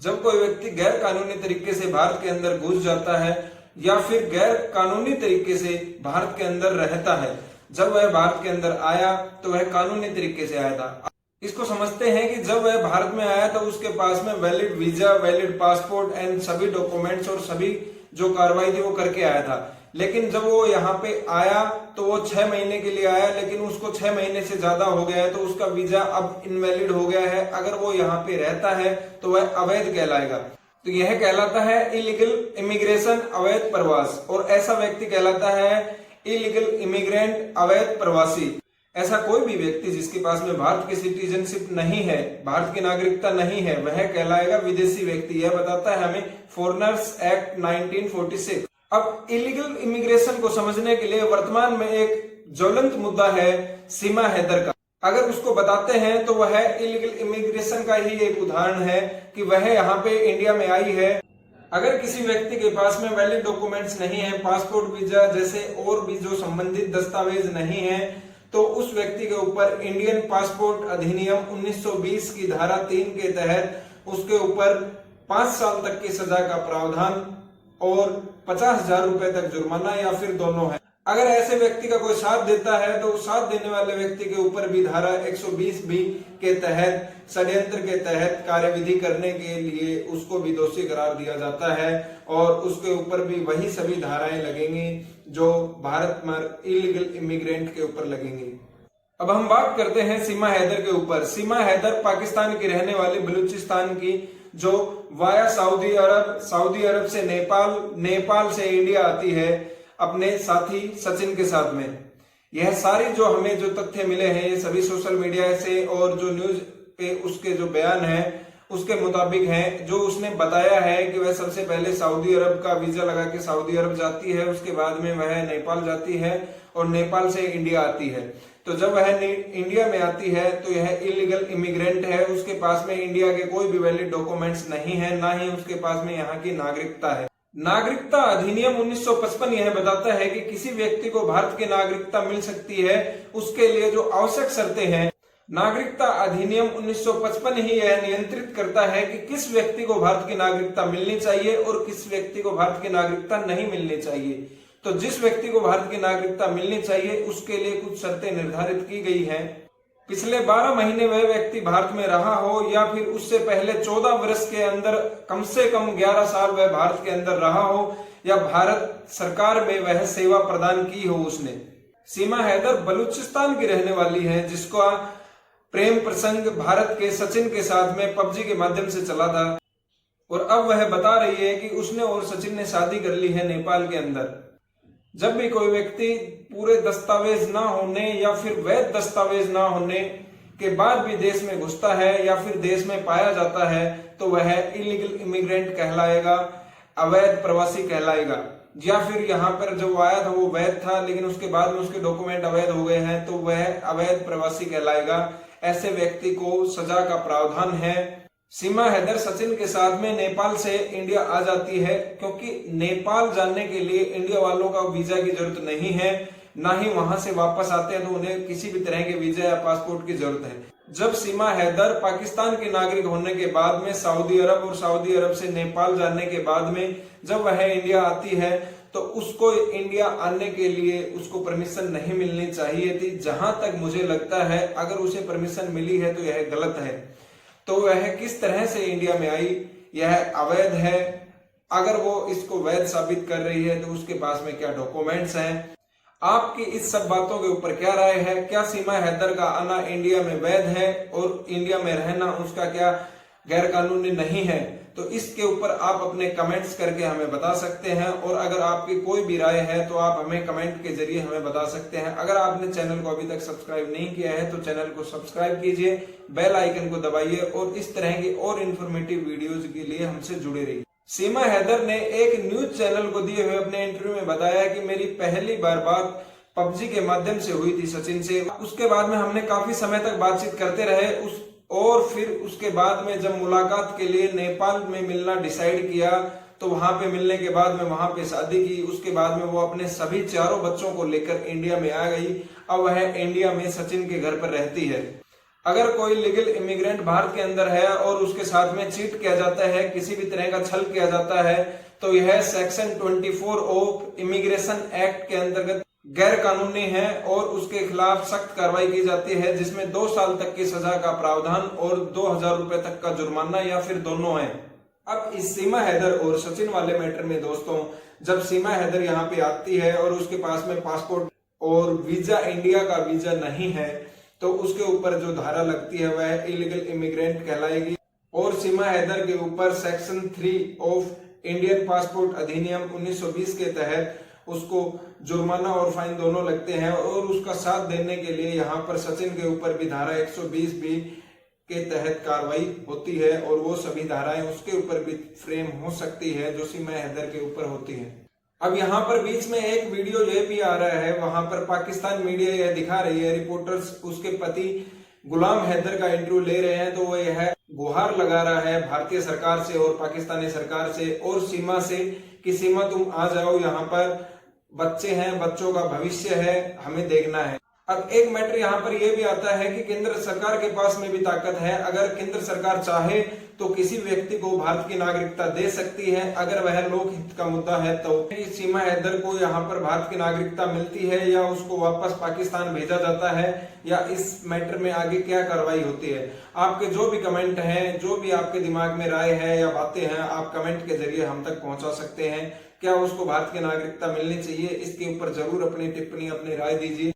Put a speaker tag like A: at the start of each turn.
A: जब कोई व्यक्ति गैर कानूनी तरीके से भारत के अंदर घुस जाता है या फिर गैर कानूनी तरीके से भारत के अंदर रहता है, जब वह भारत के अंदर आया तो वह कानूनी तरीके से आया था। इसको समझते हैं कि जब वह भारत में आया तो उसके पास में valid visa, valid passport and सभी डॉक्यूमेंट्स और सभी जो कार्रवाई थी वो करके आया था। लेकिन जब वो यहाँ पे आया तो वो 6 महीने के लिए आया, लेकिन उसको 6 महीने से ज्यादा हो गया है तो उसका वीजा अब इनवैलिड हो गया है। अगर वो यहाँ पे रहता है तो वह अवैध कहलाएगा। तो यह कहलाता है इलीगल इमिग्रेशन, अवैध प्रवास। और ऐसा व्यक्ति कहलाता है इलीगल इमिग्रेंट, अवैध प्रवासी। ऐसा कोई भी व्यक्ति जिसके पास में भारत की सिटीजनशिप नहीं है, भारत की नागरिकता नहीं है, वह कहलाएगा विदेशी व्यक्ति। यह बताता है हमें फॉरेनर्स एक्ट 1946। अब इलीगल इमिग्रेशन को समझने के लिए वर्तमान में एक ज्वलंत मुद्दा है सीमा हैदर का। अगर उसको बताते हैं तो वह इलीगल इमिग्रेशन का ही एक उदाहरण है कि वह यहाँ पे इंडिया में आई है। अगर किसी व्यक्ति के पास में वैलिड डॉक्यूमेंट्स नहीं है, पासपोर्ट, वीजा जैसे और भी जो संबंधित दस्तावेज नहीं है, तो उस व्यक्ति के ऊपर इंडियन पासपोर्ट अधिनियम 1920 की धारा 3 के तहत उसके ऊपर 5 साल तक की सजा का प्रावधान और 50,000 रुपए तक जुर्माना या फिर दोनों है। अगर ऐसे व्यक्ति का कोई साथ देता है तो साथ देने वाले व्यक्ति के ऊपर भी धारा 120 बी के तहत षड्यंत्र के तहत कार्यविधि करने के लिए उसको भी दोषी करार दिया जाता है और उसके ऊपर भी वही सभी धाराएं लगेंगी जो भारत में इलीगल इमिग्रेंट के ऊपर लगेंगी। अब हम बात करते हैं सीमा हैदर के ऊपर। सीमा हैदर पाकिस्तान की रहने वाली बलूचिस्तान की, जो वाया सऊदी अरब, सऊदी अरब से नेपाल, नेपाल से इंडिया आती है अपने साथी सचिन के साथ में। यह सारी जो हमें जो तथ्य मिले हैं ये सभी सोशल मीडिया से और जो न्यूज पे उसके जो बयान है उसके मुताबिक है। जो उसने बताया है कि वह सबसे पहले सऊदी अरब का वीजा लगा के सऊदी अरब जाती है, उसके बाद में वह नेपाल जाती है और नेपाल से इंडिया आती है। तो जब वह इंडिया में आती है तो यह इलीगल इमिग्रेंट है, उसके पास में इंडिया के कोई भी वैलिड डॉक्यूमेंट्स नहीं है, ना ही उसके पास में यहाँ की नागरिकता है। नागरिकता अधिनियम 1955 यह बताता है कि किसी व्यक्ति को भारत की नागरिकता मिल सकती है, उसके लिए जो आवश्यक शर्तें हैं। नागरिकता अधिनियम 1955 ही यह नियंत्रित करता है कि किस व्यक्ति को भारत की नागरिकता मिलनी चाहिए और किस व्यक्ति को भारत की नागरिकता नहीं मिलनी चाहिए। तो जिस व्यक्ति को भारत की नागरिकता मिलनी चाहिए उसके लिए कुछ शर्तें निर्धारित की गई हैं। पिछले 12 महीने वह व्यक्ति भारत में रहा हो या फिर उससे पहले 14 वर्ष के अंदर कम से कम 11 साल वह भारत के अंदर रहा हो या भारत सरकार में वह सेवा प्रदान की हो उसने। सीमा हैदर बलूचिस्तान की रहने वाली है, जिसका प्रेम प्रसंग भारत के सचिन के साथ में पबजी के माध्यम से चला था और अब वह बता रही है कि उसने और सचिन ने शादी कर ली है नेपाल के अंदर। जब भी कोई व्यक्ति पूरे दस्तावेज ना होने या फिर वैध दस्तावेज ना होने के बाद भी देश में घुसता है या फिर देश में पाया जाता है तो वह इलीगल इमिग्रेंट कहलाएगा, अवैध प्रवासी कहलाएगा। या फिर यहाँ पर जो आया था वो वैध था लेकिन उसके बाद में उसके डॉक्यूमेंट अवैध हो गए हैं तो वह अवैध प्रवासी कहलाएगा। ऐसे व्यक्ति को सजा का प्रावधान है। सीमा हैदर सचिन के साथ में नेपाल से इंडिया आ जाती है क्योंकि नेपाल जाने के लिए इंडिया वालों का वीजा की जरूरत नहीं है, ना ही वहां से वापस आते हैं तो उन्हें किसी भी तरह के वीजा या पासपोर्ट की जरूरत है। जब सीमा हैदर पाकिस्तान की नागरिक होने के बाद में सऊदी अरब और सऊदी अरब से नेपाल जाने के बाद में जब वह इंडिया आती है तो उसको इंडिया आने के लिए उसको परमिशन नहीं मिलनी चाहिए थी। जहां तक मुझे लगता है अगर उसे परमिशन मिली है तो यह गलत है। तो वह किस तरह से इंडिया में आई, यह अवैध है। अगर वो इसको वैध साबित कर रही है तो उसके पास में क्या डॉक्यूमेंट्स हैं। आपकी इस सब बातों के ऊपर क्या राय है? क्या सीमा हैदर का आना इंडिया में वैध है और इंडिया में रहना उसका क्या गैर कानूनी नहीं है? तो इसके ऊपर आप अपने कमेंट्स करके हमें बता सकते हैं और अगर आपकी कोई भी राय है तो आप हमें कमेंट के जरिए हमें बता सकते हैं। अगर आपने चैनल को अभी तक सब्सक्राइब नहीं किया है तो चैनल को सब्सक्राइब कीजिए, बेल आइकन को दबाइए और इस तरह की और इन्फॉर्मेटिव वीडियोज के लिए हमसे जुड़े रहिए। सीमा हैदर ने एक न्यूज चैनल को दिए हुए अपने इंटरव्यू में बताया कि मेरी पहली बार बात पबजी के माध्यम से हुई थी सचिन से। उसके बाद में हमने काफी समय तक बातचीत करते रहे और फिर उसके बाद में जब मुलाकात के लिए नेपाल में मिलना डिसाइड किया तो वहां पे मिलने के बाद में वहां पे शादी की। उसके बाद में वो अपने सभी 4 बच्चों को लेकर इंडिया में आ गई। अब वह इंडिया में सचिन के घर पर रहती है। अगर कोई लीगल इमिग्रेंट भारत के अंदर है और उसके साथ में चीट किया जाता है, किसी भी तरह का छल किया जाता है, तो यह सेक्शन 24 ऑफ इमिग्रेशन एक्ट के अंतर्गत गैर कानूनी है और उसके खिलाफ सख्त कार्रवाई की जाती है, जिसमें 2 साल तक की सजा का प्रावधान और 2000 रुपए तक का जुर्माना या फिर दोनों है। अब इस सीमा हैदर और सचिन वाले मैटर में दोस्तों, जब सीमा हैदर यहाँ पे आती है और उसके पास में पासपोर्ट और वीजा इंडिया का वीजा नहीं है, तो उसके ऊपर जो धारा लगती है वह इलीगल इमिग्रेंट कहलाएगी और सीमा हैदर के ऊपर सेक्शन 3 ऑफ इंडियन पासपोर्ट अधिनियम 1920 के तहत उसको जुर्माना और फाइन दोनों लगते हैं और उसका साथ देने के लिए यहाँ पर सचिन के ऊपर भी धारा 120 बी के तहत कार्रवाई होती है और वो सभी धाराएं उसके ऊपर भी फ्रेम हो सकती है जो सीमा हैदर के ऊपर होती है। अब यहाँ पर बीच में एक वीडियो ये भी आ रहा है, वहां पर पाकिस्तान मीडिया यह दिखा रही है, रिपोर्टर्स उसके पति गुलाम हैदर का इंटरव्यू ले रहे हैं, तो वो यह गुहार लगा रहा है भारतीय सरकार से और पाकिस्तानी सरकार से और सीमा से कि सीमा तुम आ जाओ, यहाँ पर बच्चे हैं, बच्चों का भविष्य है, हमें देखना है। अब एक मैटर यहाँ पर यह भी आता है कि केंद्र सरकार के पास में भी ताकत है, अगर केंद्र सरकार चाहे तो किसी व्यक्ति को भारत की नागरिकता दे सकती है अगर वह लोक हित का मुद्दा है। तो सीमा हैदर को यहाँ पर भारत की नागरिकता मिलती है या उसको वापस पाकिस्तान भेजा जाता है या इस मैटर में आगे क्या कार्रवाई होती है। आपके जो भी कमेंट हैं, जो भी आपके दिमाग में राय है या बातें हैं, आप कमेंट के जरिए हम तक पहुंचा सकते हैं। क्या उसको भारत की नागरिकता मिलनी चाहिए, इसके ऊपर जरूर अपनी टिप्पणी, अपनी राय दीजिए।